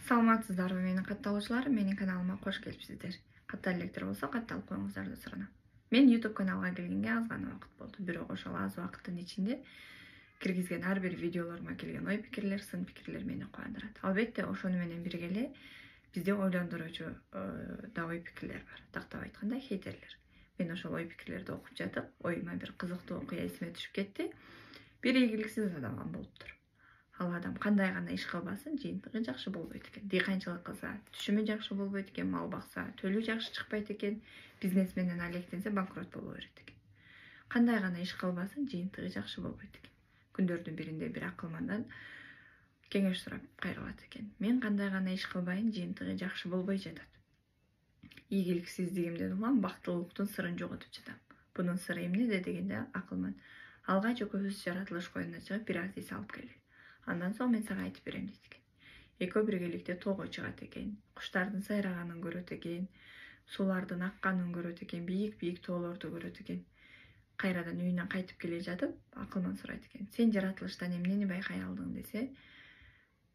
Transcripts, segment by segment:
Саламатсыздарбы менин катталуучуларым, менин каналыма кош келипсиздер. Каттал электер болсо катталып коюңуздарды суранам. Мен YouTube каналга келгенге аз гана убакыт болду. Бирок ошол аз убакыттын ичинде киргизген ар бир видеолорума келген ой пикирлер, сын пикирлер мени кубандырат. Албетте ошону менен бирге эле бизди ойлондуруучу да ой пикирлер бар. Тактап айтканда хейтерлер. Мен ошол ой пикирлерди окуп жатып, оюма бир кызыктуу окуя эсиме түшүп кетти. Бир ийгиликсиз адам болуптур. Ал адам кандай гана иш кылбасын, жыйынтыгы жакшы болбойт экен. Дыйканчылык кылса, түшүмү жакшы болбойт экен, мал бакса, төлү жакшы чыкпайт экен, бизнес менен алектенсе банкрот боло берет экен. Кандай гана иш кылбасын, жыйынтыгы жакшы болбойт экен. Күндөрдүн биринде бир акылмандан кеңеш сурап кайрылат экен. Мен кандай гана иш кылбайын, жыйынтыгы жакшы болбой жатат. Ийгиликсиздигимден улам бактылуулуктун сырын жоготуп жатам. Бунун сыры эмнеде дегенде акылман. Алгач экөөбүз жаратылыш коюуна чыгып бир аз эс алып келели. Андан соң мен сага айтып берем дейт экен. Экөө биргеликте тоого чыгат экен, куштардын сайраганын көрөт экен, суулардын акканын көрөт экен, бийик тоолорду көрөт экен. Кайрадан үйүнө кайтып келе жатып, акылман сурайт экен. Сен жаратылыштан эмнени байкай алдың десе,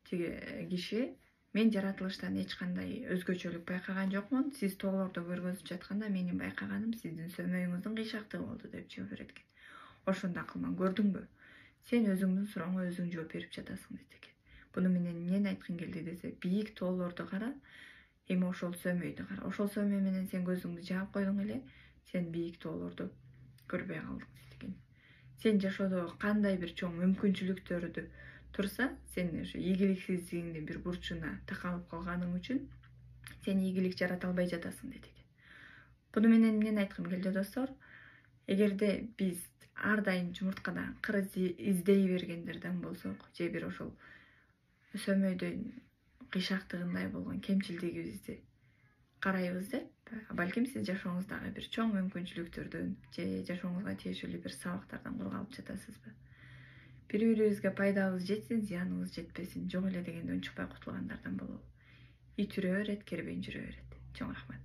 тиги киши мен жаратылыштан эч кандай өзгөчөлүк байкаган жокмун. Сиз тоолорду көргөзүп жатканда менин байкаганым сиздин сөмөйүңүздүн кыйшактыгы болду деп жооп берет экен. Ошондо акылман көрдүңбү? Сен өзүңдүн сурооңо өзүң жооп берип жатасың дейт экен. Буну менен эмнени айткым келди десе, бийик тоолорду кара, эми ошол сөмөйдү кара. Ошол сөмөй менен сен көзүңдү жаап койдуң эле, сен бийик тоолорду көрбөй калдың дейт экен. Сен жашоодо кандай бир чоң мүмкүнчүлүктөрдү турса, сен ошо ийгиликсиздигиңдин бир бурчуна такалып калганың үчүн сен ийгилик жарата албай жатасың дейт экен. Буну менен эмнени айткым келди достор? Эгерде биз ар дайым жумурткадан кыр издей бергендерден болсок, же бир ошол сөмөйдөн кыйшактыгындай болгон кемчилдигибизди карайбыз деп, балким сиз жашооңуздагы бир чоң мүмкүнчүлүктөрдөн же жашооңузга тиешелүү бир сабактардан кур калып жатасызбы? Бири бирибизге пайдабыз жетсин, зыяныбыз жетпесин, жок эле дегенде унчукпай кутулгандардан болобу. Ит үрө берет, кербең жүрө берет. Чоң рахмат.